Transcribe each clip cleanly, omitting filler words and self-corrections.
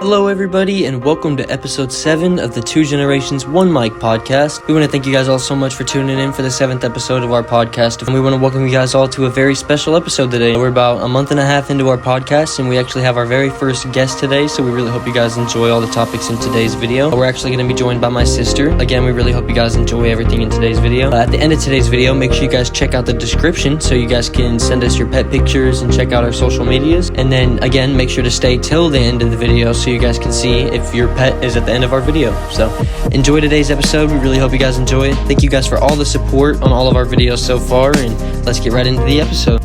Hello everybody, and welcome to episode 7 of the Two Generations, One Mic podcast. We want to thank you guys all so much for tuning in for the 7th episode of our podcast, and we want to welcome you guys all to a very special episode today. We're about a month and a half into our podcast, and we actually have our very first guest today, so we really hope you guys enjoy all the topics in today's video. We're actually going to be joined by my sister. Again, we really hope you guys enjoy everything in today's video. At the end of today's video, make sure you guys check out the description so you guys can send us your pet pictures and check out our social medias. And then, again, make sure to stay till the end of the video so you guys can see if your pet is at the end of our video. So enjoy today's episode. We really hope you guys enjoy it. Thank you guys for all the support on all of our videos so far, and let's get right into the episode.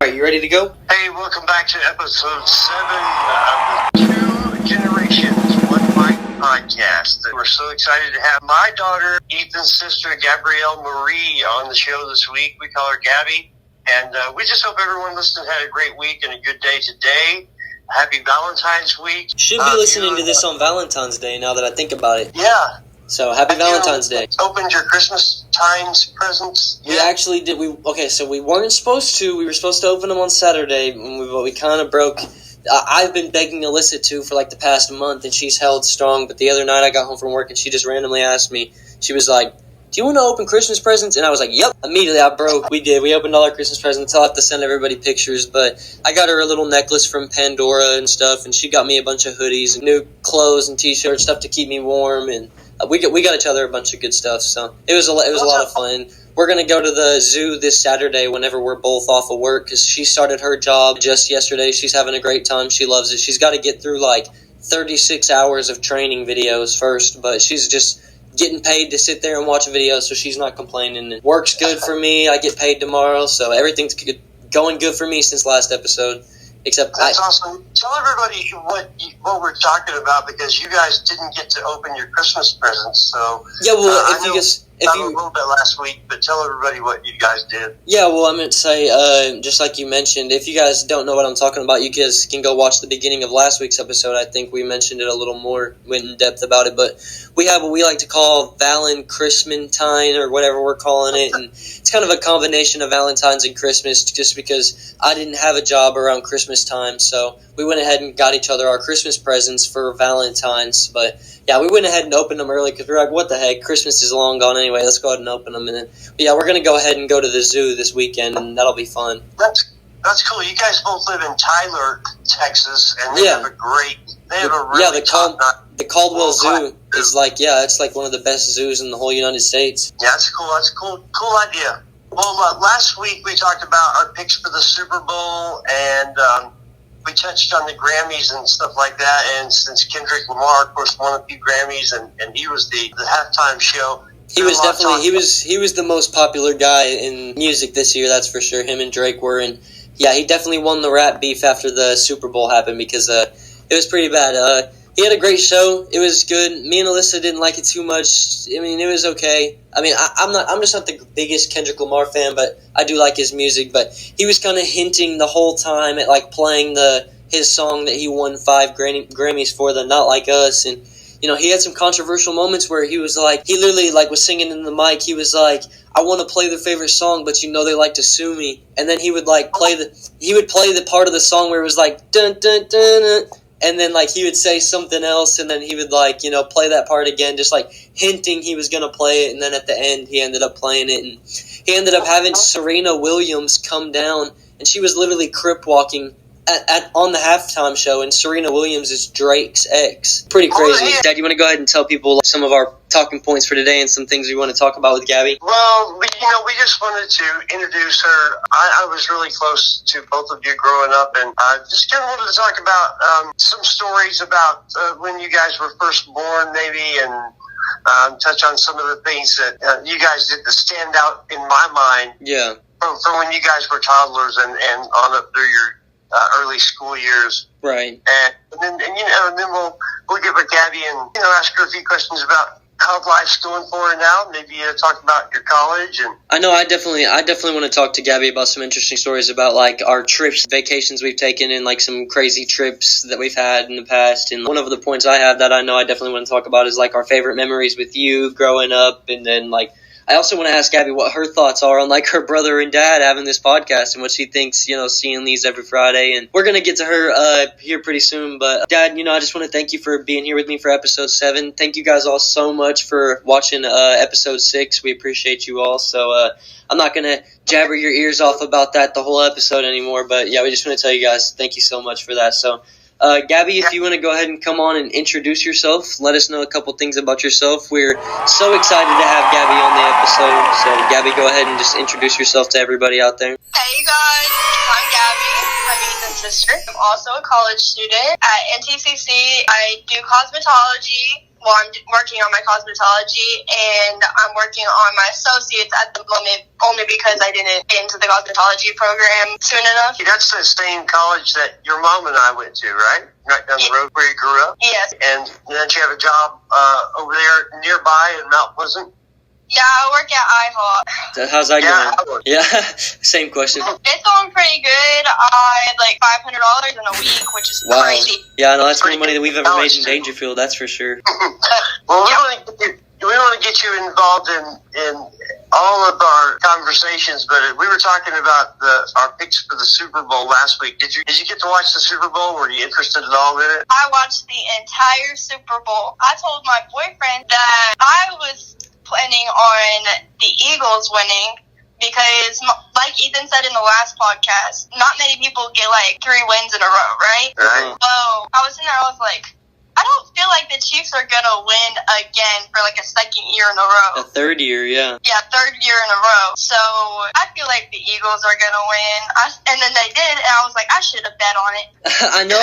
All right, you ready to go? Hey, welcome back to episode 7 of the Two Generations, One Mic podcast. We're so excited to have my daughter, Ethan's sister, Gabrielle Marie, on the show this week. We call her Gabby. And we just hope everyone listening had a great week and a good day today. Happy Valentine's week. Should be listening to this on Valentine's Day now that I think about it. Yeah. So happy Valentine's Day. Opened your Christmas times presents? We actually did. So we weren't supposed to. We were supposed to open them on Saturday, but we kind of broke. I've been begging Alyssa to for like the past month, and she's held strong. But the other night I got home from work, and she just randomly asked me. She was like, "Do you want to open Christmas presents?" And I was like, "Yep." Immediately I broke. We did. We opened all our Christmas presents. I'll have to send everybody pictures, but I got her a little necklace from Pandora and stuff, and she got me a bunch of hoodies, and new clothes and t-shirts, stuff to keep me warm, and we got each other a bunch of good stuff. So it was a lot of fun. We're going to go to the zoo this Saturday whenever we're both off of work because she started her job just yesterday. She's having a great time. She loves it. She's got to get through like 36 hours of training videos first, but she's just getting paid to sit there and watch videos, so she's not complaining. And work's good for me. I get paid tomorrow, so everything's going good for me since last episode. Except that's awesome. Tell everybody what we're talking about because you guys didn't get to open your Christmas presents. So yeah, well, a little bit last week, but tell everybody what you guys did. Yeah, well, I'm going to say, just like you mentioned, if you guys don't know what I'm talking about, you guys can go watch the beginning of last week's episode. I think we mentioned it a little more, went in depth about it, but we have what we like to call Christmantine or whatever we're calling it, and it's kind of a combination of Valentine's and Christmas just because I didn't have a job around Christmas time, so we went ahead and got each other our Christmas presents for Valentine's, but yeah, we went ahead and opened them early because we were like, what the heck, Christmas is long gone anyway, let's go ahead and open them. And then, yeah, we're going to go ahead and go to the zoo this weekend, and that'll be fun. That's cool. You guys both live in Tyler, Texas, and they have a really the Caldwell Zoo is it's like one of the best zoos in the whole United States. Yeah, that's cool. That's a cool idea. Well, last week we talked about our picks for the Super Bowl, and we touched on the Grammys and stuff like that. And since Kendrick Lamar, of course, won a few Grammys, and he was the halftime show. He was the most popular guy in music this year, that's for sure. Him and Drake were, and yeah, he definitely won the rap beef after the Super Bowl happened because it was pretty bad. He had a great show. It was good. Me and Alyssa didn't like it too much. I mean, it was okay. I mean, I'm just not the biggest Kendrick Lamar fan, but I do like his music. But he was kind of hinting the whole time at like playing his song that he won 5 Grammys for, the Not Like Us, and you know, he had some controversial moments where he was like, he literally like was singing in the mic. He was like, I want to play their favorite song, but you know they like to sue me. And then he would like play the part of the song where it was like dun dun dun, dun, and then like he would say something else, and then he would like, you know, play that part again, just like hinting he was gonna play it. And then at the end, he ended up playing it, and he ended up having Serena Williams come down, and she was literally crip walking on the halftime show, and Serena Williams is Drake's ex. Pretty crazy. Oh, yeah. Dad, you want to go ahead and tell people some of our talking points for today and some things we want to talk about with Gabby? Well, we just wanted to introduce her. I was really close to both of you growing up, and just kind of wanted to talk about some stories about when you guys were first born, maybe, and touch on some of the things that you guys did to stand out in my mind. Yeah. From when you guys were toddlers and on up through your early school years. Right. And then we'll get with Gabby and ask her a few questions about how life's going for her now. Maybe talk about your college and. I know. I definitely want to talk to Gabby about some interesting stories about like our trips, vacations we've taken, and like some crazy trips that we've had in the past. And one of the points I have that I know I definitely want to talk about is like our favorite memories with you growing up, and then like. I also want to ask Gabby what her thoughts are on like her brother and dad having this podcast and what she thinks, seeing these every Friday. And we're going to get to her here pretty soon. But Dad, I just want to thank you for being here with me for episode 7. Thank you guys all so much for watching episode 6. We appreciate you all. So I'm not going to jabber your ears off about that the whole episode anymore. But yeah, we just want to tell you guys thank you so much for that. So Gabby, if you want to go ahead and come on and introduce yourself, let us know a couple things about yourself. We're so excited to have Gabby on the episode. So, Gabby, go ahead and just introduce yourself to everybody out there. Hey, guys. I'm Gabby. I'm Ethan's sister. I'm also a college student at NTCC. I do cosmetology. Well, I'm working on my cosmetology, and I'm working on my associates at the moment, only because I didn't get into the cosmetology program soon enough. That's the same college that your mom and I went to, right? Right down the road where you grew up? Yes. And then you have a job over there nearby in Mount Pleasant? Yeah, I work at IHOP. How's that going? Yeah, same question. It's going pretty good. I had like $500 in a week, which is crazy. Yeah, no, that's more money than we've ever made in Dangerfield, that's for sure. Well, we want to get you involved in all of our conversations, but we were talking about our picks for the Super Bowl last week. Did you get to watch the Super Bowl? Were you interested at all in it? I watched the entire Super Bowl. I told my boyfriend that I was planning on the Eagles winning because, like Ethan said in the last podcast, not many people get like 3 wins in a row, right? Right. So I was in there, I was like, I don't feel like the Chiefs are going to win again for like a second year in a row. A third year, yeah. Yeah, third year in a row. So I feel like the Eagles are going to win. And then they did, and I was like, I should have bet on it. I know,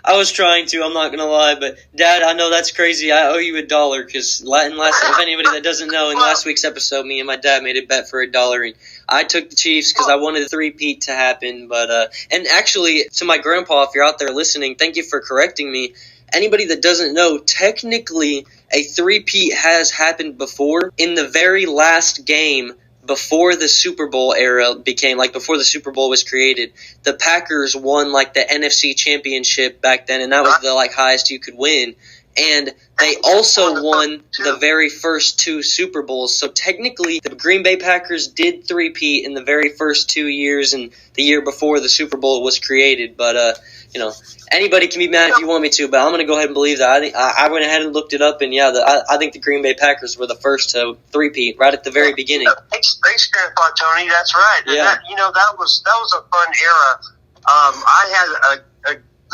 I was trying to, I'm not going to lie, but Dad, I know that's crazy. I owe you $1 because if anybody that doesn't know, in last week's episode, me and my dad made a bet for $1, and I took the Chiefs because I wanted a three-peat to happen. But and actually, to my grandpa, if you're out there listening, thank you for correcting me. Anybody that doesn't know, technically a three-peat has happened before. In the very last game before the Super Bowl era before the Super Bowl was created, the Packers won like the NFC Championship back then, and that was the like highest you could win. And they also won the very first 2 Super Bowls. So technically, the Green Bay Packers did three-peat in the very first 2 years and the year before the Super Bowl was created. But, anybody can be mad if you want me to, but I'm going to go ahead and believe that. I went ahead and looked it up, and I think the Green Bay Packers were the first to three-peat right at the very beginning. Thanks, Grandpa Tony. That's right. Yeah. That was a fun era. I had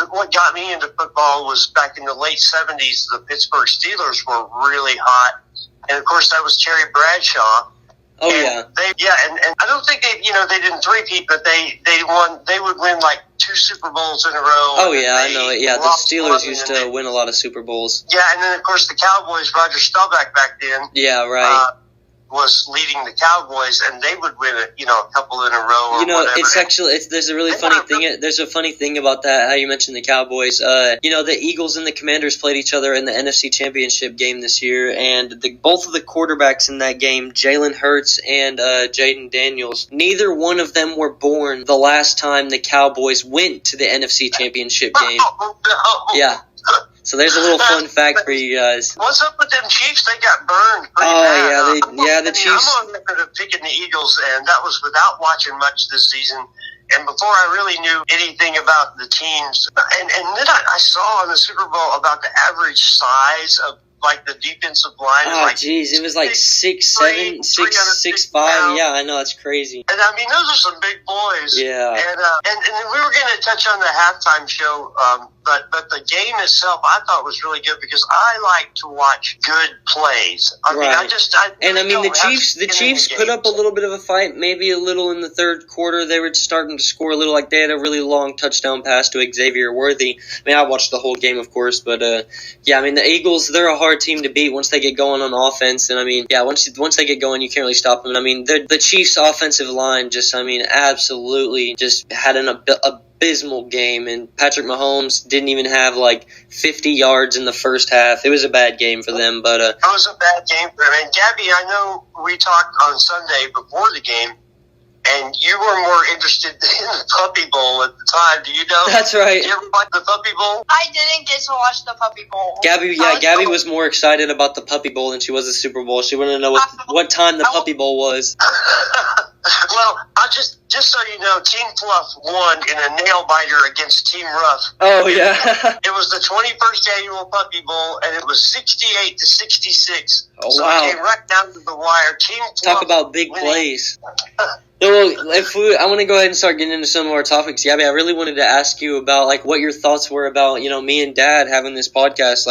what got me into football was back in the late 70s, the Pittsburgh Steelers were really hot. And, of course, that was Terry Bradshaw. Oh, and and I don't think they didn't three-peat, but they would win like 2 Super Bowls in a row. Oh, yeah, I know it. Yeah, the Steelers used to win a lot of Super Bowls. Yeah, and then, of course, the Cowboys, Roger Staubach back then. Yeah, right. Was leading the Cowboys, and they would win a couple in a row. Or whatever. It's actually there's a really funny thing. There's a funny thing about that. How you mentioned the Cowboys. The Eagles and the Commanders played each other in the NFC Championship game this year, and both of the quarterbacks in that game, Jalen Hurts and Jaden Daniels, neither one of them were born the last time the Cowboys went to the NFC Championship game. Oh, no. Yeah. So there's a little fun fact for you guys. What's up with them Chiefs? They got burned pretty bad. The Chiefs. I'm on record of picking the Eagles, and that was without watching much this season. And before I really knew anything about the teams, and then I saw in the Super Bowl about the average size of like the defensive line. Oh, jeez, it was like 6'7", 6'5". Yeah, I know, that's crazy. And I mean, those are some big boys. Yeah. And we were going to touch on the halftime show, but the game itself I thought was really good because I like to watch good plays. The Chiefs put up a little bit of a fight, maybe a little in the third quarter. They were starting to score a little. Like they had a really long touchdown pass to Xavier Worthy. I mean, I watched the whole game, of course, but the Eagles, they're a hard hard team to beat once they get going on offense. And I mean, yeah, once they get going, you can't really stop them. And I mean, the Chiefs' offensive line just, I mean, absolutely just had an abysmal game. And Patrick Mahomes didn't even have like 50 yards in the first half. It was a bad game for them. But it was a bad game for him. And Gabby, I know we talked on Sunday before the game, and you were more interested in the Puppy Bowl at the time. Do you know? That's right. Did you ever watch the Puppy Bowl? I didn't get to watch the Puppy Bowl. Gabby was more excited about the Puppy Bowl than she was the Super Bowl. She wanted to know what time the Puppy Bowl was. Well, just so you know, Team Fluff won in a nail biter against Team Rough. Oh, yeah. It was the 21st annual Puppy Bowl, and it was 68-66. Oh, wow. So it came right down to the wire. Team Fluff Talk about big winning. plays. Well, I want to go ahead and start getting into some of our topics. Gabby, I really wanted to ask you about like what your thoughts were about, me and Dad having this podcast,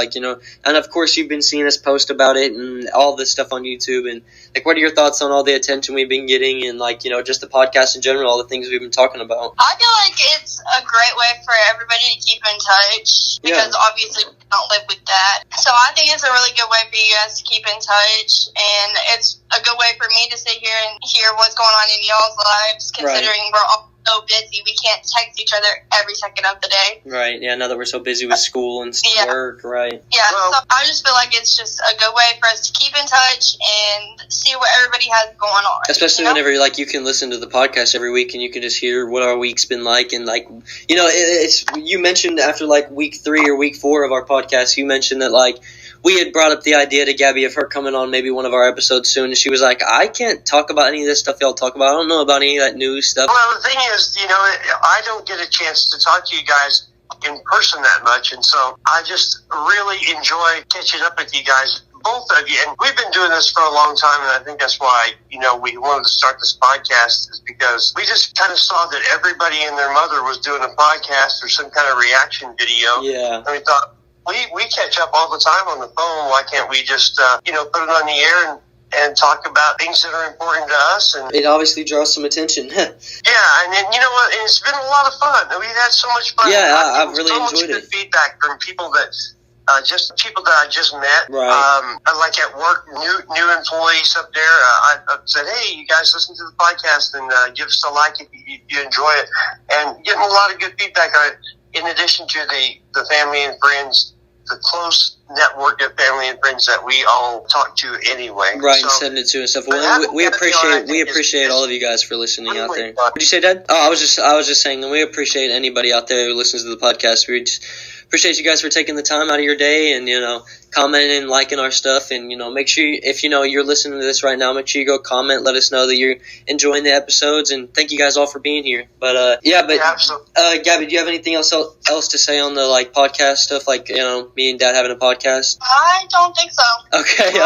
and of course you've been seeing us post about it and all this stuff on YouTube, and like what are your thoughts on all the attention we've been getting and just the podcast in general, all the things we've been talking about? I feel like it's a great way for everybody to keep in touch because obviously we don't live with that. So I think it's a really good way for you guys to keep in touch, and it's a good way for me to sit here and hear what's going on in y'all's lives, considering we're all so busy. We can't text each other every second of the day. Right, yeah, now that we're so busy with school and work, right. Yeah, so I just feel like it's just a good way for us to keep in touch and see what everybody has going on. Especially whenever, you can listen to the podcast every week and you can just hear what our week's been like. And, it's you mentioned after, week 3 or week 4 of our podcast, you mentioned that, we had brought up the idea to Gabby of her coming on maybe one of our episodes soon, and she was like, I can't talk about any of this stuff y'all talk about. I don't know about any of that news stuff. Well, the thing is, I don't get a chance to talk to you guys in person that much, and so I just really enjoy catching up with you guys, both of you. And we've been doing this for a long time, and I think that's why, we wanted to start this podcast, is because we just kind of saw that everybody and their mother was doing a podcast or some kind of reaction video. Yeah. And we thought, we catch up all the time on the phone. Why can't we just, put it on the air and talk about things that are important to us? And it obviously draws some attention. Yeah, and then, you know what? It's been a lot of fun. We've had so much fun. Yeah, I've really enjoyed so much good it. feedback from people that I just met. Right. Like at work, new employees up there. I said, hey, you guys listen to the podcast and give us a like if you enjoy it. And getting a lot of good feedback on it, in addition to the family and friends, the close network of family and friends that we all talk to anyway. Right, and sending it to us stuff. Well, we appreciate all of you guys for listening out there. What did you say, Dad? Oh, I was just saying that we appreciate anybody out there who listens to the podcast. We just appreciate you guys for taking the time out of your day and, commenting and liking our stuff. And, make sure, if you're listening to this right now, make sure you go comment, let us know that you're enjoying the episodes, and thank you guys all for being here. But, Gabby, do you have anything else to say on the, podcast stuff, me and Dad having a podcast? I don't think so. Okay,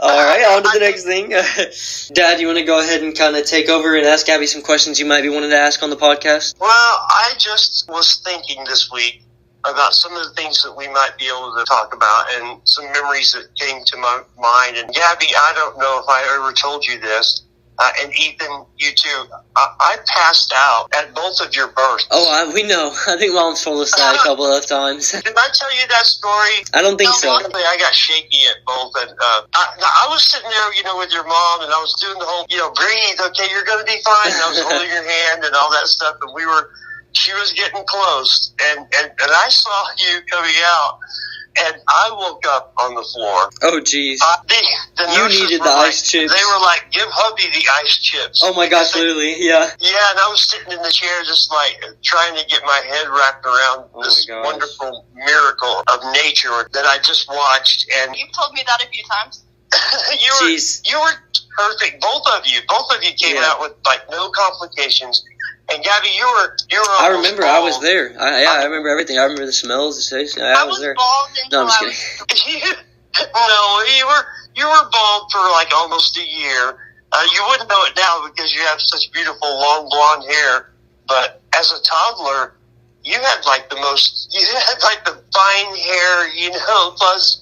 all right, on to the next thing. Dad, you want to go ahead and kind of take over and ask Gabby some questions you might be wanting to ask on the podcast? Well, I just was thinking this week about some of the things that we might be able to talk about and some memories that came to my mind. And Gabby, I don't know if I ever told you this, and Ethan, you too. I passed out at both of your births. Oh, we know. I think Mom's told us that a couple of times. Did I tell you that story? I don't think so. I got shaky at both. And I was sitting there, with your mom, and I was doing the whole, breathe, okay, you're going to be fine. And I was holding your hand and all that stuff, and she was getting close, and I saw you coming out, and I woke up on the floor. Oh, jeez. The you needed the ice chips. They were like, give hubby the ice chips. Oh, my gosh, literally, yeah. Yeah, and I was sitting in the chair just, trying to get my head wrapped around this wonderful miracle of nature that I just watched. And you've told me that a few times. you were perfect. Both of you came out with, no complications. And Gabby, you were. I remember. Bald. I was there. I remember everything. I remember the smells, the taste. I was there. Bald no, I'm just kidding. No, you were bald for almost a year. You wouldn't know it now because you have such beautiful long blonde hair. But as a toddler, you had the fine hair,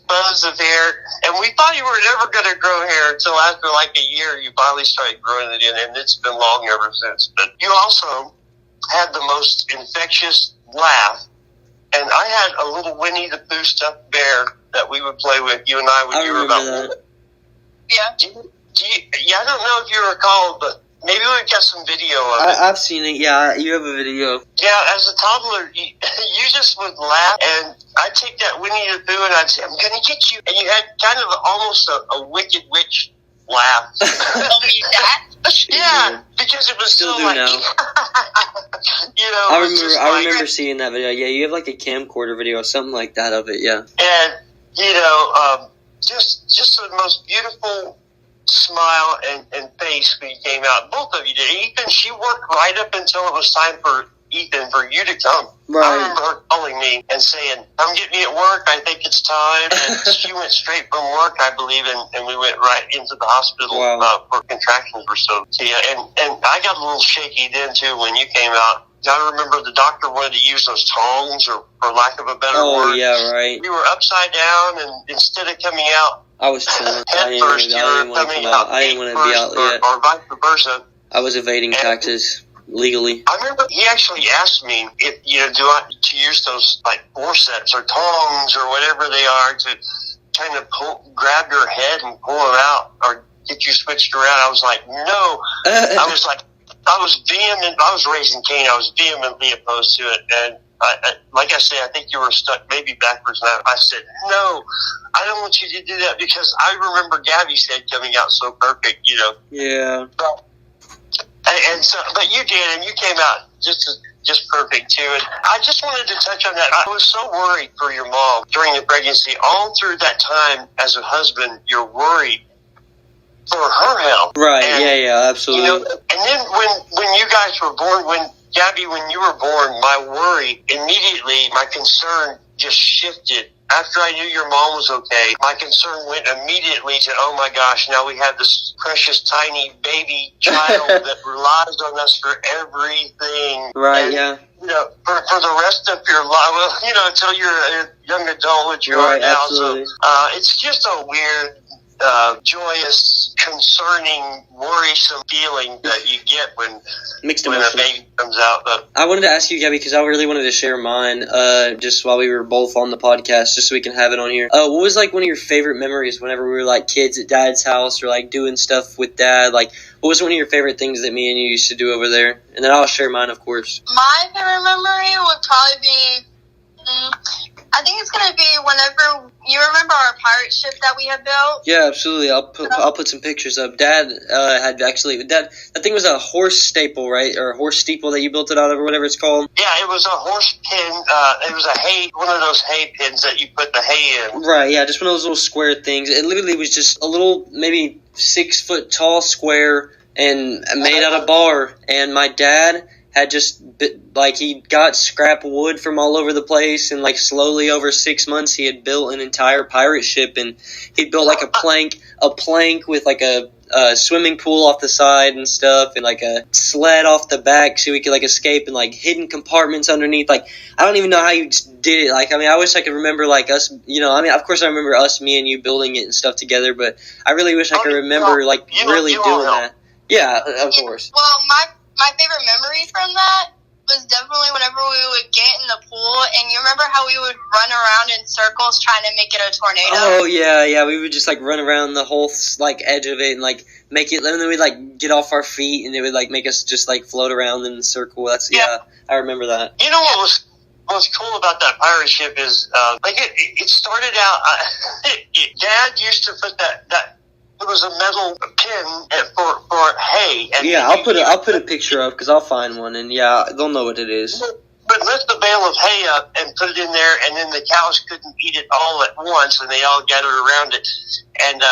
buzz of hair. And we thought you were never going to grow hair until after a year you finally started growing it in, and it's been long ever since. But you also had the most infectious laugh, and I had a little Winnie the Pooh stuffed bear that we would play with, you and I, when you were about. That. Yeah. I don't know if you recall, but maybe we've got some video of it. I've seen it. Yeah, you have a video. Yeah, as a toddler, you just would laugh, and I'd take that Winnie the Pooh and I'd say, "I'm gonna get you," and you had kind of almost a wicked witch laugh. Yeah, because it was still so do like, now. I remember seeing that video. Yeah, you have like a camcorder video or something like that of it. Yeah, and just the most beautiful smile and face when you came out. Both of you did. Ethan, she worked right up until it was time for Ethan for you to come. Right. I remember her calling me and saying, "Come get me at work. I think it's time." And she went straight from work, I believe, and we went right into the hospital. Wow. For contractions or so. Yeah, and I got a little shaky then too when you came out. I remember the doctor wanted to use those tongs, or for lack of a better word. Oh yeah, right. We were upside down, and instead of coming out I was chilling. head first, you were coming out. I didn't want to be out yet. Or vice versa. I was evading taxes legally. I remember he actually asked me if, do I to use those like forceps or tongs or whatever they are to kind of grab your head and pull it out or get you switched around. I was like, no. I was vehement. I was raising Cain. I was vehemently opposed to it. And like I say, I think you were stuck maybe backwards. And I said, no, I don't want you to do that, because I remember Gabby's head coming out so perfect, Yeah. But you did, and you came out just perfect too. And I just wanted to touch on that. I was so worried for your mom during the pregnancy. All through that time, as a husband, you're worried for her health. Right. And, yeah, absolutely. And then when you guys were born, Gabby, when you were born, my worry immediately, my concern just shifted. After I knew your mom was okay, my concern went immediately to, oh my gosh, now we have this precious tiny baby child that relies on us for everything. Right, and, yeah. For the rest of your life, until you're a young adult, which you are now. Absolutely. So it's just a weird, joyous, concerning, worrisome feeling that you get when a baby comes out. But I wanted to ask you, Gabby, because I really wanted to share mine just while we were both on the podcast, just so we can have it on here. What was like one of your favorite memories whenever we were like kids at Dad's house or like doing stuff with Dad? Like, what was one of your favorite things that me and you used to do over there? And then I'll share mine, of course. My favorite memory would probably be, I think it's going to be whenever, you remember our pirate ship that we had built? Yeah, absolutely. I'll put some pictures up. Dad that thing was a horse staple, right? Or a horse steeple that you built it out of, or whatever it's called. Yeah, it was a horse pin. It was one of those hay pins that you put the hay in. Right, yeah, just one of those little square things. It literally was just a little, maybe 6 foot tall square and made out of bar. And my dad had he got scrap wood from all over the place, and like slowly over 6 months he had built an entire pirate ship, and he built like a plank with like a swimming pool off the side and stuff, and like a sled off the back so we could like escape, and like hidden compartments underneath. Like, I don't even know how you did it. Like, I mean, I wish I could remember like us, of course I remember us, me and you building it and stuff together, but I really wish I could remember really doing that. Yeah, of course. Well, my favorite memory from that was definitely whenever we would get in the pool, and you remember how we would run around in circles trying to make it a tornado? Oh, yeah, we would just, like, run around the whole, like, edge of it and, like, make it, and then we'd, like, get off our feet, and it would, like, make us just, like, float around in the circle. Yeah, I remember that. You know what was cool about that pirate ship is, it started out, Dad used to put that it was a metal pin for hay. And yeah, I'll put a picture up, because I'll find one, and yeah, they'll know what it is. But lift the bale of hay up and put it in there, and then the cows couldn't eat it all at once, and they all gathered around it. And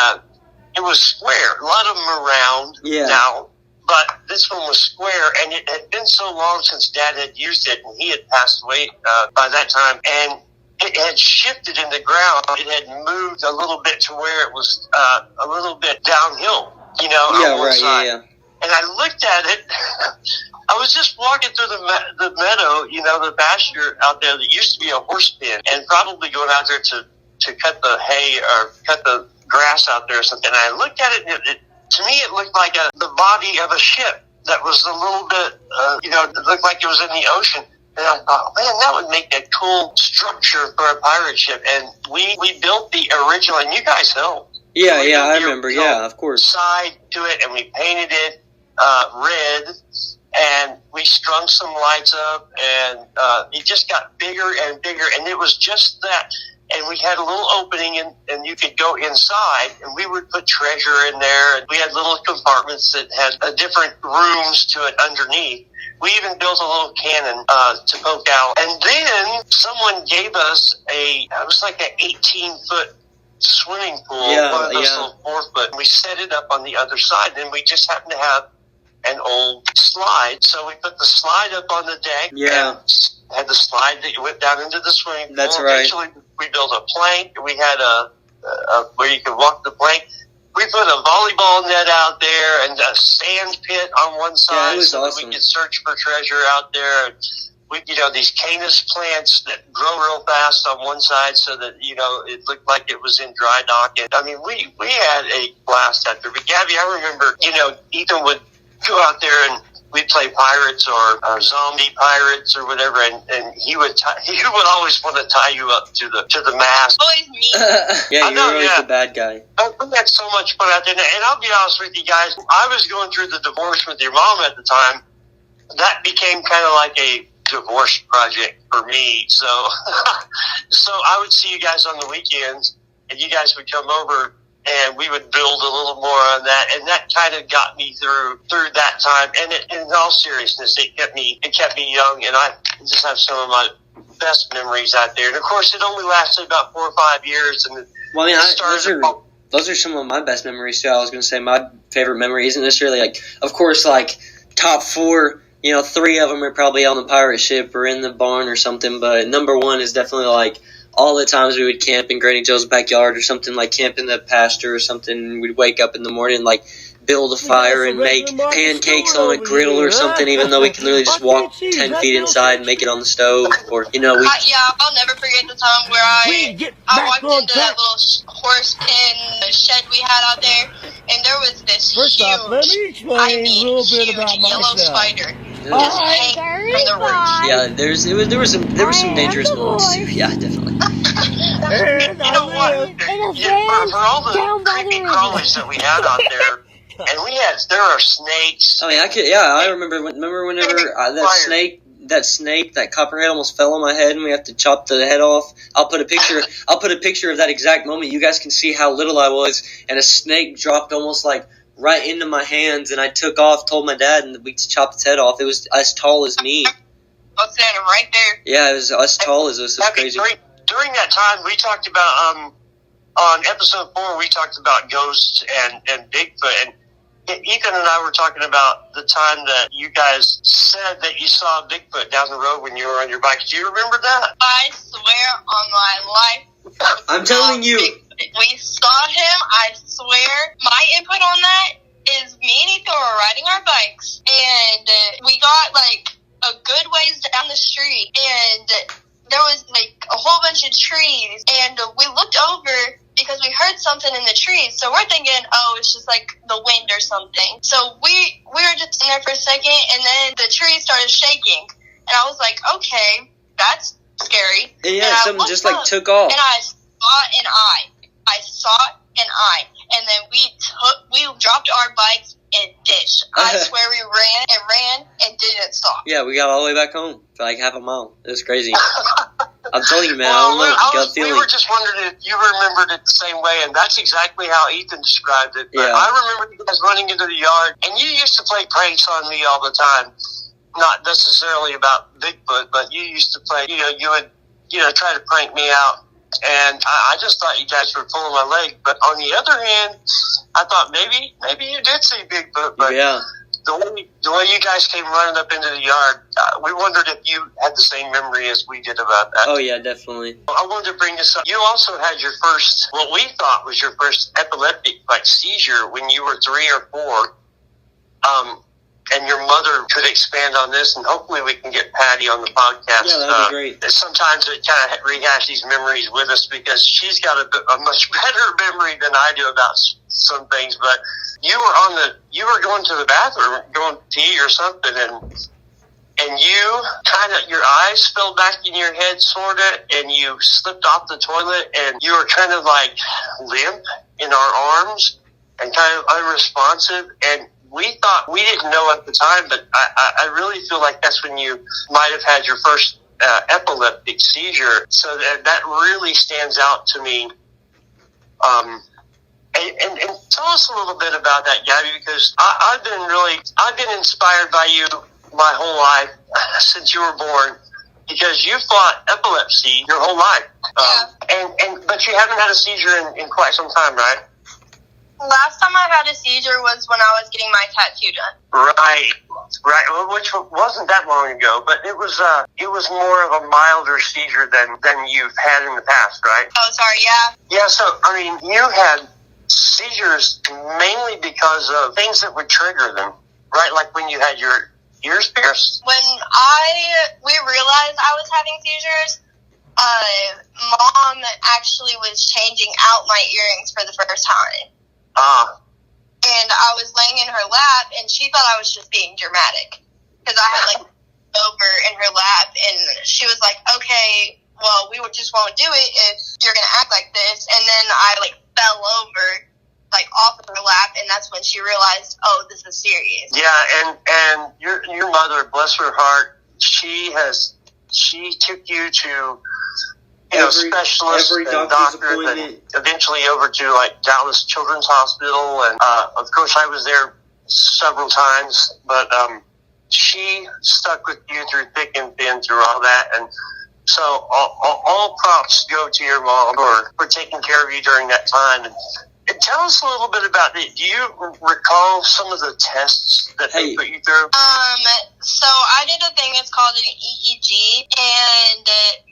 it was square. A lot of them are round now, but this one was square, and it had been so long since Dad had used it, and he had passed away by that time, and it had shifted in the ground. It had moved a little bit to where it was a little bit downhill, on one side. Yeah. And I looked at it. I was just walking through the meadow, the pasture out there that used to be a horse pen, and probably going out there to cut the hay or cut the grass out there or something. And I looked at it, and to me it looked like the body of a ship that was a little bit, it looked like it was in the ocean. And I thought, man, that would make a cool structure for a pirate ship. And we built the original, and you guys helped. Yeah, I remember. Yeah, of course. Side to it, and we painted it red, and we strung some lights up, and it just got bigger and bigger. And it was just that. And we had a little opening, and you could go inside, and we would put treasure in there. And we had little compartments that had different rooms to it underneath. We even built a little cannon to poke out. And then someone gave us it was like an 18-foot swimming pool, one of those little 4-foot. We set it up on the other side, and we just happened to have an old slide. So we put the slide up on the deck. Yeah. And had the slide that you went down into the swimming pool. That's right. Eventually, we built a plank. We had a where you could walk the plank. We put a volleyball net out there and a sand pit on one side, it was so awesome. that we could search for treasure out there. And we, these canis plants that grow real fast on one side, so that it looked like it was in dry dock. And I mean, we had a blast out there. But Gabby, I remember, Ethan would go out there and we'd play pirates or zombie pirates or whatever, and he would always want to tie you up to the mast. Always me. Yeah, you're always the bad guy. We had so much fun out there, and I'll be honest with you guys, I was going through the divorce with your mom at the time. That became kind of like a divorce project for me. So I would see you guys on the weekends, and you guys would come over, and we would build a little more on that, and that kind of got me through that time. And in all seriousness, it kept me young, and I just have some of my best memories out there. And of course, it only lasted about 4 or 5 years. And well, I mean, those are some of my best memories too. I was going to say my favorite memory isn't necessarily of course, top 4. 3 of them are probably on the pirate ship or in the barn or something. But number 1 is definitely all the times we would camp in Granny Joe's backyard or something, camp in the pasture or something. We'd wake up in the morning, build a fire and make pancakes on a griddle or something, even though we can literally just walk 10 feet inside and make it on the stove. Or, I'll never forget the time where I walked into that little horse pen shed we had out there, and there was this huge yellow spider just hanging from the roof. Yeah, there was some dangerous moments too. Yeah, definitely. You know what? For all the creepy crawlies that we had out there, and there are snakes. I mean, I remember whenever that snake, that copperhead almost fell on my head, and we have to chop the head off. I'll put a picture of that exact moment. You guys can see how little I was, and a snake dropped almost right into my hands, and I took off, told my dad, and we chopped its head off. It was as tall as me. I was standing right there. Yeah, it was as tall as us. It was crazy. During that time, we talked about on episode 4, we talked about ghosts and Bigfoot, and Ethan and I were talking about the time that you guys said that you saw Bigfoot down the road when you were on your bike. Do you remember that? I swear on my life. I'm telling you. We saw him, I swear. My input on that is me and Ethan were riding our bikes, and we got a good ways down the street, and there was a whole bunch of trees, and we looked over because we heard something in the trees. So we're thinking, it's just the wind or something. So we were just in there for a second, and then the trees started shaking. And I was like, okay, that's scary. Yeah, something just took off. And I saw an eye. And then we dropped our bikes and ditched. I swear we ran and didn't stop. Yeah, we got all the way back home for half a mile. It was crazy. I'm telling you, man, I don't know. We were just wondering if you remembered it the same way, and that's exactly how Ethan described it. But I remember you guys running into the yard, and you used to play pranks on me all the time. Not necessarily about Bigfoot, but you used to play, you would, try to prank me out. And I just thought you guys were pulling my leg. But on the other hand, I thought maybe you did see Bigfoot. But the way you guys came running up into the yard, we wondered if you had the same memory as we did about that. Oh, yeah, definitely. I wanted to bring this up. You also had your first, what we thought was your first epileptic seizure when you were 3 or 4. And your mother could expand on this, and hopefully we can get Patty on the podcast. Yeah, that'd be great. Sometimes it kind of rehash these memories with us because she's got a much better memory than I do about some things. But you were going to the bathroom, going to pee or something, and you your eyes fell back in your head, sort of, and you slipped off the toilet, and you were kind of like limp in our arms and kind of unresponsive. And we didn't know at the time, but I really feel like that's when you might have had your first epileptic seizure. So that really stands out to me. And tell us a little bit about that, Gabby, because I've been inspired by you my whole life since you were born, because you fought epilepsy your whole life. But you haven't had a seizure in quite some time, right? Last time I had a seizure was when I was getting my tattoo done. Right. Well, which wasn't that long ago, but it was more of a milder seizure than you've had in the past, right? Oh, sorry, yeah. Yeah, so, I mean, you had seizures mainly because of things that would trigger them, right? Like when you had your ears pierced. When we realized I was having seizures, Mom actually was changing out my earrings for the first time. And I was laying in her lap, and she thought I was just being dramatic, because I had, like, over in her lap, and she was like, okay, well, we just won't do it if you're going to act like this. And then I, like, fell over, like, off of her lap, and that's when she realized, oh, this is serious. Yeah, and your mother, bless her heart, she took you to specialists and doctors, and eventually over to like Dallas Children's Hospital, and of course I was there several times, but she stuck with you through thick and thin through all that, and so all props go to your mom for taking care of you during that time. And tell us a little bit about it. Do you recall some of the tests that they put you through? So I did a thing, it's called an EEG, and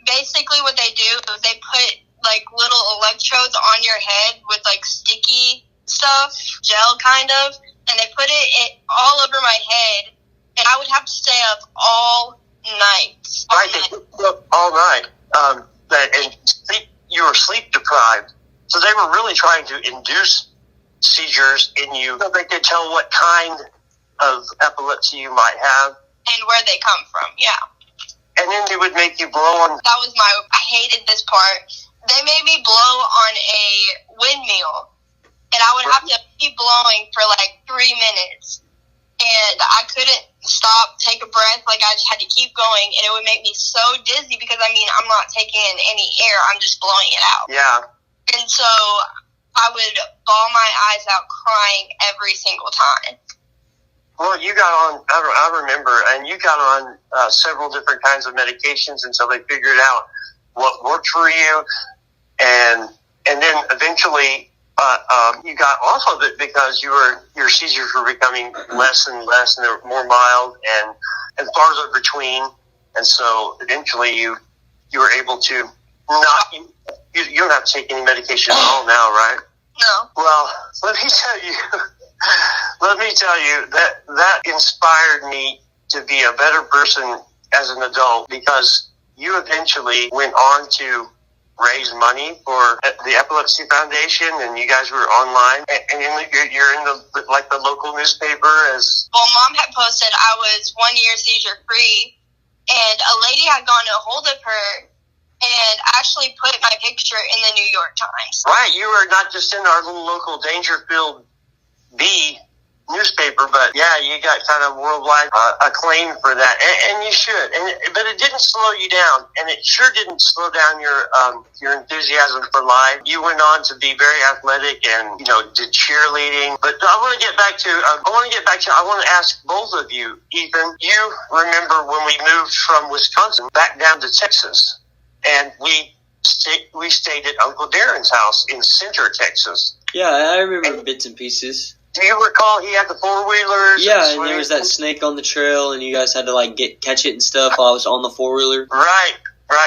basically what they do is they put, like, little electrodes on your head with, like, sticky stuff, gel kind of, and they put it all over my head, and I would have to stay up all night. Right, they put you up all night, and you were sleep deprived. So they were really trying to induce seizures in you so they could tell what kind of epilepsy you might have. And where they come from, yeah. And then they would make you blow on... I hated this part. They made me blow on a windmill. And I would have to keep blowing for like 3 minutes. And I couldn't stop, take a breath. Like, I just had to keep going. And it would make me so dizzy because, I mean, I'm not taking in any air. I'm just blowing it out. Yeah. And so I would bawl my eyes out crying every single time. Well, you got on, I remember, and you got on several different kinds of medications until they figured out what worked for you. And then eventually you got off of it because your seizures were becoming less and less, and they were more mild and farther between. And so eventually you were able to not... You don't have to take any medication at all now, right? No. Well, let me tell you that inspired me to be a better person as an adult, because you eventually went on to raise money for the Epilepsy Foundation, and you guys were online, and you're in the local newspaper as... Well, Mom had posted I was 1 year seizure free, and a lady had gotten a hold of her and actually put my picture in the New York Times. Right, you were not just in our little local Dangerfield B newspaper, but yeah, you got kind of worldwide acclaim for that, and you should. But it didn't slow you down, and it sure didn't slow down your enthusiasm for life. You went on to be very athletic, and did cheerleading. But I want to ask both of you, Ethan. You remember when we moved from Wisconsin back down to Texas, and we stayed at Uncle Darren's house in Center, Texas. Yeah, I remember bits and pieces. Do you recall he had the four-wheelers? Yeah, and there was that snake on the trail, and you guys had to catch it and stuff while I was on the four-wheeler. Right.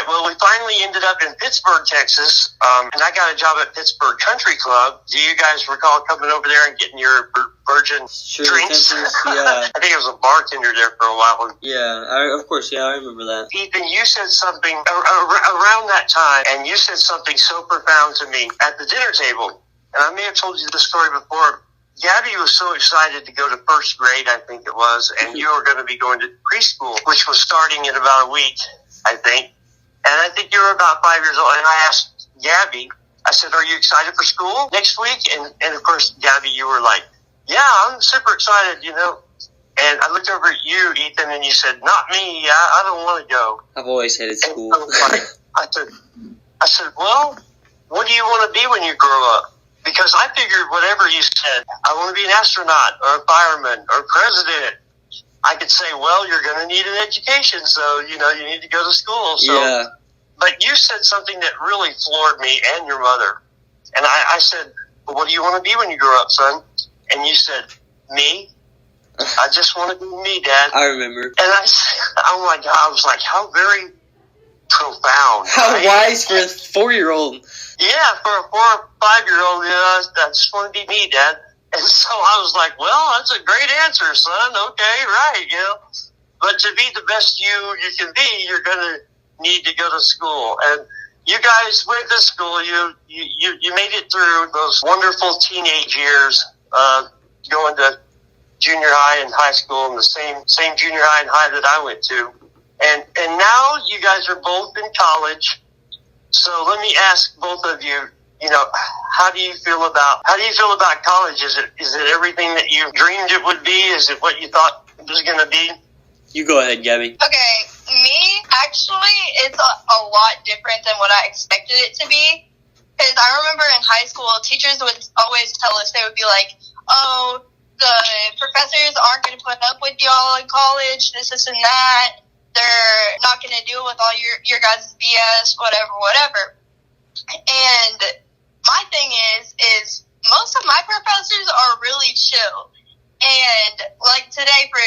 Well, we finally ended up in Pittsburgh, Texas, and I got a job at Pittsburgh Country Club. Do you guys recall coming over there and getting your virgin drinks? Yeah. I think I was a bartender there for a while. Yeah, of course, I remember that. Ethan, you said something around that time, and you said something so profound to me at the dinner table. And I may have told you this story before, Gabby was so excited to go to first grade, I think it was, and you were going to be going to preschool, which was starting in about a week, I think. And I think you were about 5 years old. And I asked Gabby, I said, are you excited for school next week? And of course, Gabby, you were like, yeah, I'm super excited, you know. And I looked over at you, Ethan, and you said, not me. I don't want to go. I've always hated school. I said, well, what do you want to be when you grow up? Because I figured whatever you said, I want to be an astronaut or a fireman or president. I could say, well, you're going to need an education, so, you know, you need to go to school. So, yeah. But you said something that really floored me and your mother. And I said, well, what do you want to be when you grow up, son? And you said, me? I just want to be me, Dad. I remember. And oh my God, I was like, how very profound. How right? wise for a 4-year-old. Yeah, for a 4 or 5-year-old, you know, I just want to be me, Dad. And so I was like, well, that's a great answer, son. Okay, right, you know. But to be the best you can be, you're going to need to go to school. And you guys went to school. You made it through those wonderful teenage years, going to junior high and high school in the same junior high and high that I went to. And now you guys are both in college. So let me ask both of you, you know, how do you feel about college? Is it everything that you dreamed it would be? Is it what you thought it was going to be? You go ahead, Gabby. Okay, me, actually, it's a lot different than what I expected it to be. Because I remember in high school, teachers would always tell us, they would be like, oh, the professors aren't going to put up with y'all in college, this and that. They're not going to deal with all your guys' BS, whatever. And my thing is most of my professors are really chill. And like today, for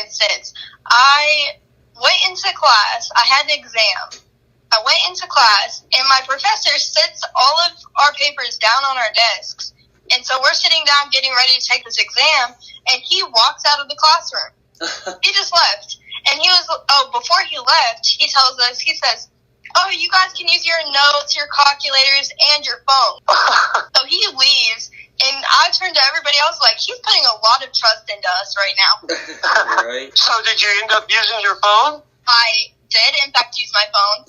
instance, I went into class. I had an exam. I went into class, and my professor sets all of our papers down on our desks. And so we're sitting down getting ready to take this exam, and he walks out of the classroom. He just left. And before he left, he says, oh, you guys can use your notes, your calculators, and your phone. So he leaves, and I turned to everybody else like, he's putting a lot of trust into us right now. Right. So did you end up using your phone? I did, in fact, use my phone.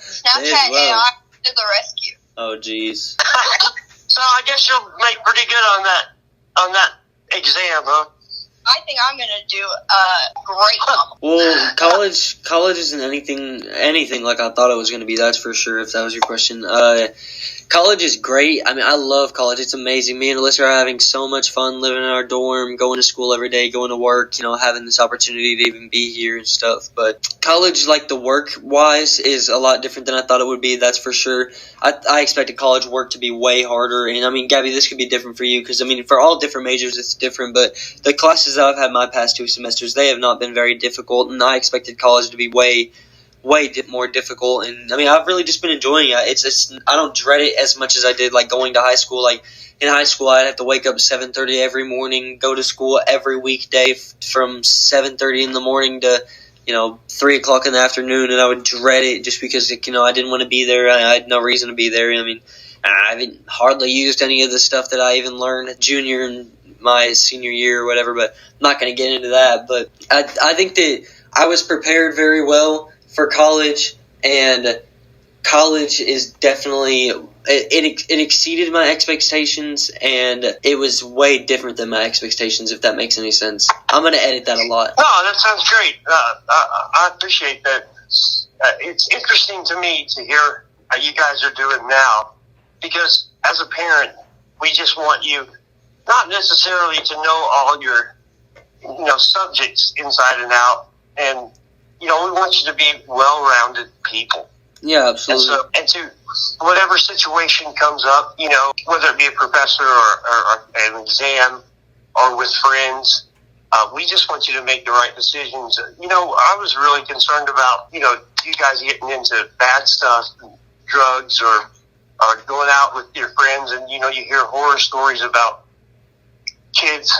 Snapchat AI to the rescue. Oh, jeez. So I guess you'll make pretty good on that exam, huh? I think I'm going to do a great job. Well, college isn't anything like I thought it was going to be, that's for sure, if that was your question. College is great. I mean, I love college. It's amazing. Me and Alyssa are having so much fun living in our dorm, going to school every day, going to work, you know, having this opportunity to even be here and stuff. But college, like the work-wise, is a lot different than I thought it would be, that's for sure. I expected college work to be way harder. And, I mean, Gabby, this could be different for you because, I mean, for all different majors, it's different. But the classes that I've had my past 2 semesters, they have not been very difficult. And I expected college to be way more difficult, and I mean, I've really just been enjoying it. It's I don't dread it as much as I did like going to high school. Like in high school, I'd have to wake up 7:30 every morning, go to school every weekday from 7:30 in the morning to 3 o'clock in the afternoon, and I would dread it just because I didn't want to be there. I had no reason to be there. I mean, I haven't hardly used any of the stuff that I even learned junior and my senior year or whatever. But I'm not going to get into that. But I think that I was prepared very well for college, and college is definitely it exceeded my expectations, and it was way different than my expectations, if that makes any sense. I'm going to edit that a lot. No, that sounds great. I appreciate that. It's interesting to me to hear how you guys are doing now, because as a parent, we just want you not necessarily to know all your subjects inside and out, and we want you to be well-rounded people. Yeah, absolutely. And to whatever situation comes up, whether it be a professor or an exam or with friends, we just want you to make the right decisions. I was really concerned about, you guys getting into bad stuff, drugs, or going out with your friends, and, you hear horror stories about kids,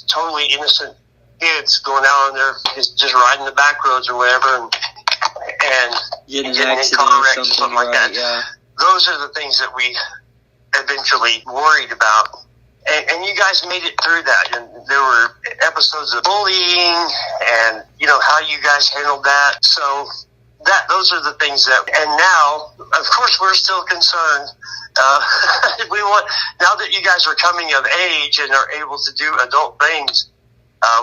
totally innocent kids going out on their just riding the back roads or whatever, and getting in car wrecks or something like that. Yeah. Those are the things that we eventually worried about. and you guys made it through that. And there were episodes of bullying and, you know, how you guys handled that. So those are the things that, and now, of course, we're still concerned. Now that you guys are coming of age and are able to do adult things,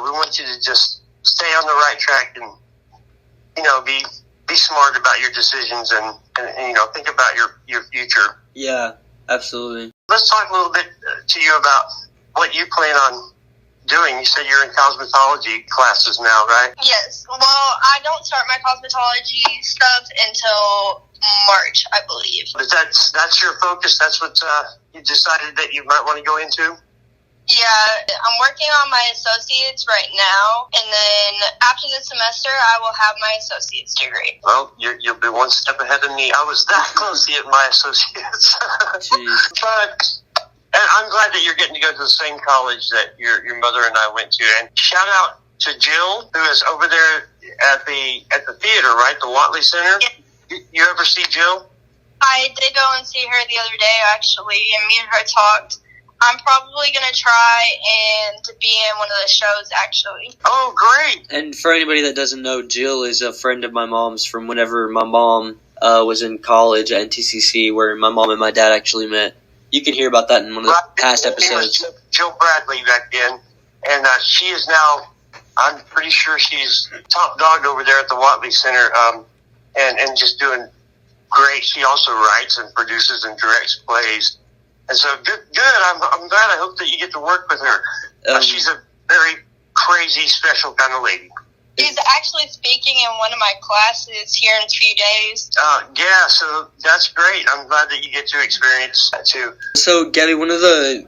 we want you to just stay on the right track and, you know, be smart about your decisions and you know, think about your future. Yeah, absolutely. Let's talk a little bit to you about what you plan on doing. You said you're in cosmetology classes now, right? Yes. Well, I don't start my cosmetology stuff until March, I believe. But that's your focus? That's what you decided that you might want to go into? Yeah, I'm working on my associates right now, and then after the semester, I will have my associate's degree. Well, you'll be one step ahead of me. I was that close to getting my associates. But and I'm glad that you're getting to go to the same college that your mother and I went to. And shout out to Jill, who is over there at the theater, right? The Watley Center. Yeah. You ever see Jill? I did go and see her the other day, actually, and me and her talked. I'm probably going to try and be in one of the shows, actually. Oh, great. And for anybody that doesn't know, Jill is a friend of my mom's from whenever my mom was in college at NTCC, where my mom and my dad actually met. You can hear about that in one of the past episodes. Jill Bradley back then, and she is now, I'm pretty sure she's top dog over there at the Watley Center, and just doing great. She also writes and produces and directs plays. And so, good. I'm glad. I hope that you get to work with her. She's a very crazy, special kind of lady. She's actually speaking in one of my classes here in a few days. Yeah, so that's great. I'm glad that you get to experience that too. So, Gabby, one of the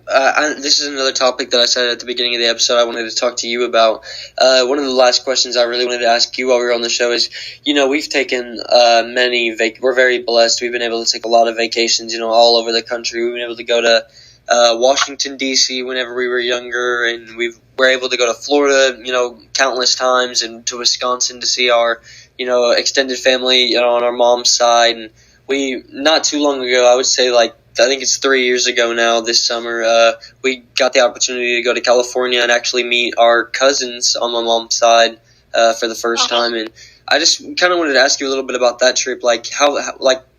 this is another topic that I said at the beginning of the episode I wanted to talk to you about. One of the last questions I really wanted to ask you while we were on the show is, you know, we've taken we're very blessed. We've been able to take a lot of vacations, you know, all over the country. We've been able to go to Washington, D.C. whenever we were younger, and we're able to go to Florida, you know, countless times, and to Wisconsin to see our, you know, extended family, you know, on our mom's side. And we, not too long ago, I would say like, I think it's 3 years ago now this summer, we got the opportunity to go to California and actually meet our cousins on my mom's side for the first time. And I just kind of wanted to ask you a little bit about that trip, like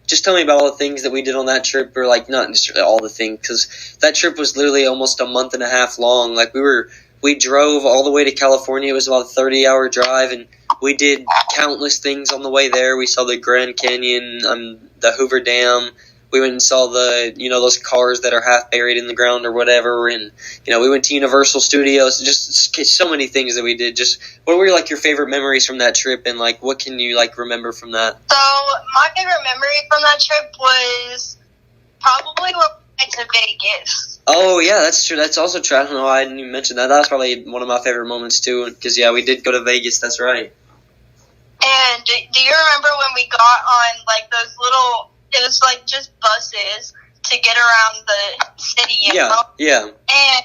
just tell me about all the things that we did on that trip, or like not necessarily all the things, because that trip was literally almost a month and a half long. Like we drove all the way to California. It was about a 30-hour drive, and we did countless things on the way there. We saw the Grand Canyon, the Hoover Dam. We went and saw those cars that are half buried in the ground or whatever. And, you know, we went to Universal Studios. Just so many things that we did. Just what were like your favorite memories from that trip, and like what can you like remember from that? So my favorite memory from that trip was probably when we went to Vegas. Oh yeah, that's true. That's also true. I don't know why I didn't even mention that. That was probably one of my favorite moments too. Because yeah, we did go to Vegas. That's right. And do you remember when we got on like those little? It was like just buses to get around the city. Yeah. And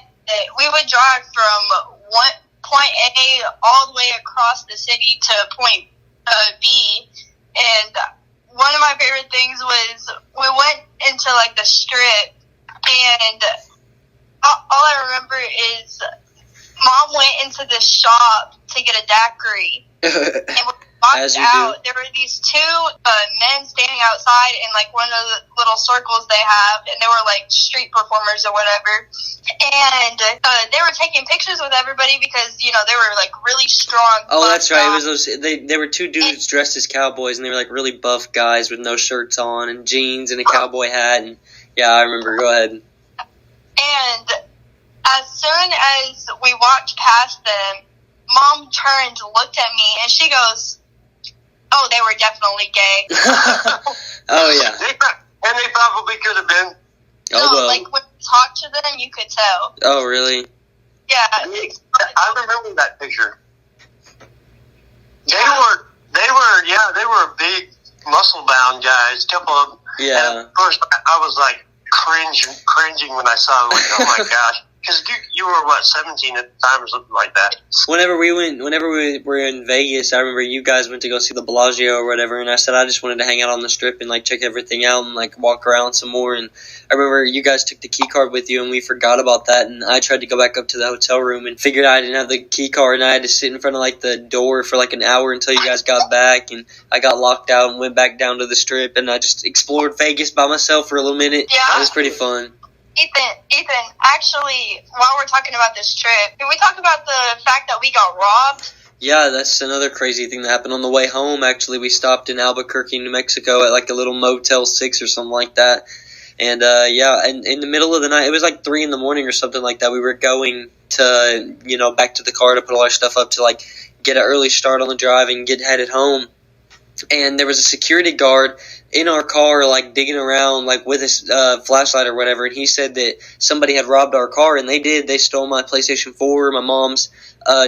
we would drive from one point A all the way across the city to point B. And one of my favorite things was we went into like the strip, and all I remember is Mom went into this shop to get a daiquiri. And when we walked out, there were these two men standing outside in like one of the little circles they have, and they were like street performers or whatever. And they were taking pictures with everybody because, you know, they were like really strong. Oh, that's right. It was those. They were two dudes dressed as cowboys, and they were like really buff guys with no shirts on and jeans and a cowboy hat. And yeah, I remember. Go ahead. And as soon as we walked past them, Mom turned, looked at me, and she goes, "Oh, they were definitely gay." Oh yeah. And they probably could have been. Oh well. Like when you talk to them, you could tell. Oh really? Yeah. I remember that picture. They were big, muscle-bound guys. A couple of them. Yeah. And of course, I was like cringing when I saw them. Like, oh my gosh. because you were, what, 17 at the time or something like that? Whenever we were in Vegas, I remember you guys went to go see the Bellagio or whatever, and I said I just wanted to hang out on the Strip and, like, check everything out and, like, walk around some more. And I remember you guys took the key card with you, and we forgot about that, and I tried to go back up to the hotel room and figured I didn't have the key card, and I had to sit in front of, like, the door for, like, an hour until you guys got back, and I got locked out and went back down to the Strip, and I just explored Vegas by myself for a little minute. Yeah. It was pretty fun. Ethan, actually, while we're talking about this trip, can we talk about the fact that we got robbed? Yeah, that's another crazy thing that happened on the way home. Actually, we stopped in Albuquerque, New Mexico at like a little Motel 6 or something like that. And and in the middle of the night, it was like 3 in the morning or something like that. We were going to, back to the car to put all our stuff up to like get an early start on the drive and get headed home. And there was a security guard in our car, like, digging around, like, with his flashlight or whatever, and he said that somebody had robbed our car, and they did. They stole my PlayStation 4, my mom's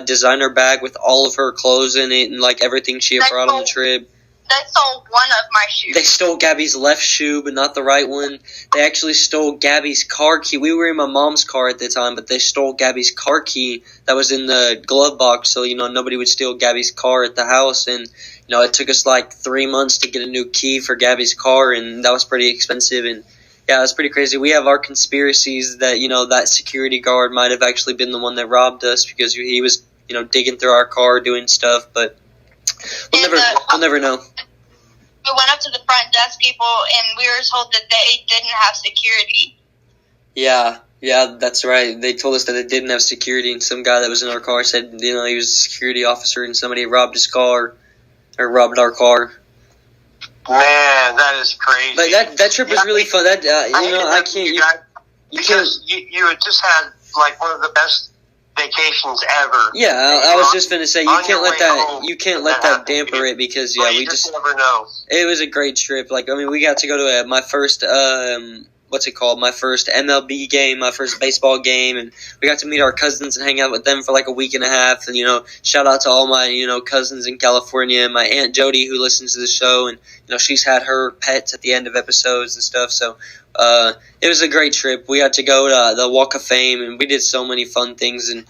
designer bag with all of her clothes in it, and, like, everything she had brought on the trip. They stole one of my shoes. They stole Gabby's left shoe, but not the right one. They actually stole Gabby's car key. We were in my mom's car at the time, but they stole Gabby's car key that was in the glove box, so, nobody would steal Gabby's car at the house, and it took us like 3 months to get a new key for Gabby's car, and that was pretty expensive. And yeah, it was pretty crazy. We have our conspiracies that, that security guard might have actually been the one that robbed us because he was, digging through our car doing stuff, but we'll never know. We went up to the front desk people, and we were told that they didn't have security. Yeah, that's right. They told us that it didn't have security, and some guy that was in our car said, he was a security officer, and somebody robbed his car. Or robbed our car. Man, that is crazy. Like that trip was really fun. That I can't. Because you had just had like one of the best vacations ever. Yeah, I was just gonna say you can't let that damper it because we just never know. It was a great trip. Like we got to go to my first my first MLB game, my first baseball game, and we got to meet our cousins and hang out with them for like a week and a half. And shout out to all my cousins in California and my Aunt Jody who listens to the show, and she's had her pets at the end of episodes and stuff. So it was a great trip. We got to go to the Walk of Fame, and we did so many fun things, and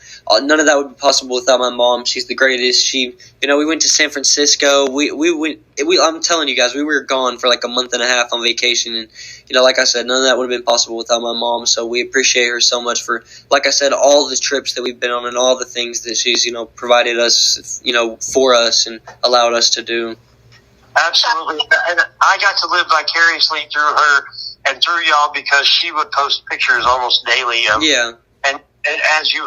none of that would be possible without my mom. She's the greatest. We went to San Francisco. I'm telling you guys, we were gone for like a month and a half on vacation, and like I said, none of that would have been possible without my mom. So we appreciate her so much for, like I said, all the trips that we've been on and all the things that she's provided us, for us and allowed us to do. Absolutely, and I got to live vicariously through her and through y'all because she would post pictures almost daily. And as you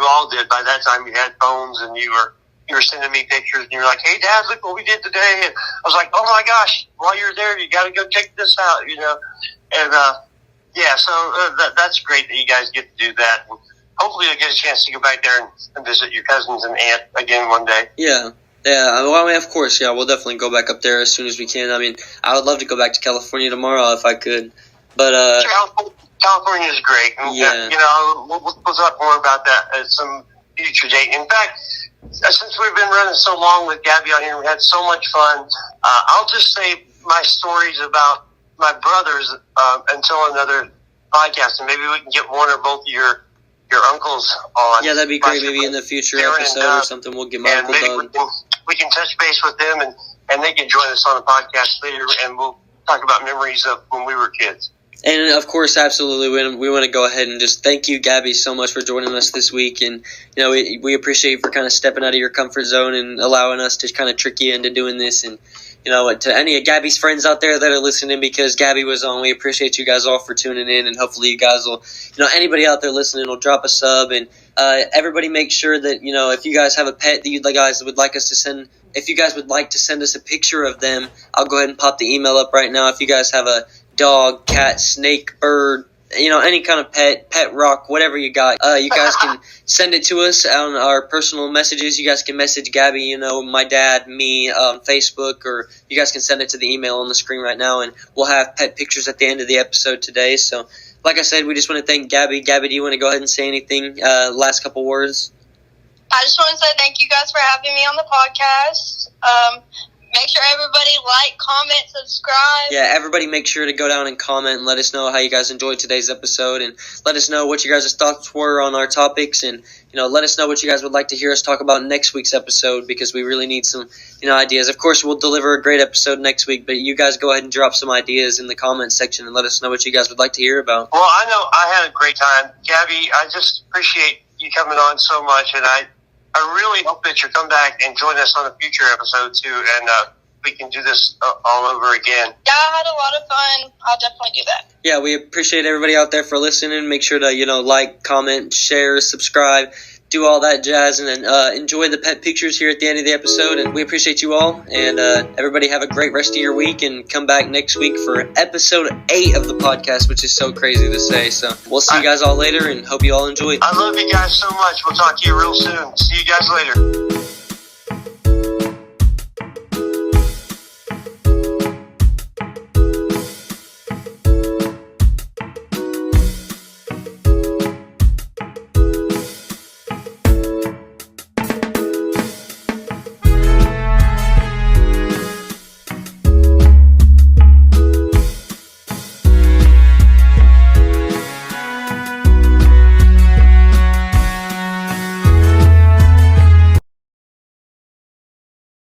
all did. By that time, you had phones, and you were sending me pictures, and you were like, "Hey, Dad, look what we did today." And I was like, "Oh my gosh! While you're there, you got to go check this out," And so that's great that you guys get to do that. And hopefully, you'll get a chance to go back there and visit your cousins and aunt again one day. Yeah. Yeah, well, of course, we'll definitely go back up there as soon as we can. I would love to go back to California tomorrow if I could, but California is great. And, we'll talk more about that at some future date. In fact, since we've been running so long with Gabby on here, we had so much fun. I'll just say my stories about my brothers until another podcast, and maybe we can get one or both of your uncles on. Yeah, that'd be great. Maybe in the future episode or something, we'll get my uncle Doug. We can touch base with them, and they can join us on the podcast later, and we'll talk about memories of when we were kids. And, of course, absolutely, we want to go ahead and just thank you, Gabby, so much for joining us this week. And, we appreciate you for kind of stepping out of your comfort zone and allowing us to kind of trick you into doing this. And, to any of Gabby's friends out there that are listening, because Gabby was on, we appreciate you guys all for tuning in. And hopefully you guys will, anybody out there listening will drop a sub. And everybody make sure that, if you guys have a pet that you guys would like us to send, if you guys would like to send us a picture of them, I'll go ahead and pop the email up right now. If you guys have a dog, cat, snake, bird, any kind of pet rock, whatever you got, you guys can send it to us on our personal messages. You guys can message Gabby, my dad, me, Facebook, or you guys can send it to the email on the screen right now, and we'll have pet pictures at the end of the episode today. So, like I said, we just want to thank Gabby. Gabby, do you want to go ahead and say anything? Last couple words? I just want to say thank you guys for having me on the podcast. Make sure everybody like, comment, subscribe. Yeah, everybody make sure to go down and comment and let us know how you guys enjoyed today's episode, and let us know what you guys' thoughts were on our topics, and let us know what you guys would like to hear us talk about next week's episode, because we really need some ideas. Of course, we'll deliver a great episode next week, but you guys go ahead and drop some ideas in the comment section and let us know what you guys would like to hear about. Well, I know I had a great time. Gabby, I just appreciate you coming on so much, and I really hope that you come back and join us on a future episode too, and we can do this all over again. Yeah, I had a lot of fun. I'll definitely do that. Yeah, we appreciate everybody out there for listening. Make sure to like, comment, share, subscribe, do all that jazz, and then enjoy the pet pictures here at the end of the episode. And we appreciate you all, and everybody have a great rest of your week, and come back next week for episode 8 of the podcast, which is so crazy to say. So we'll see you guys all later, and hope you all enjoyed. I love you guys so much. We'll talk to you real soon. See you guys later.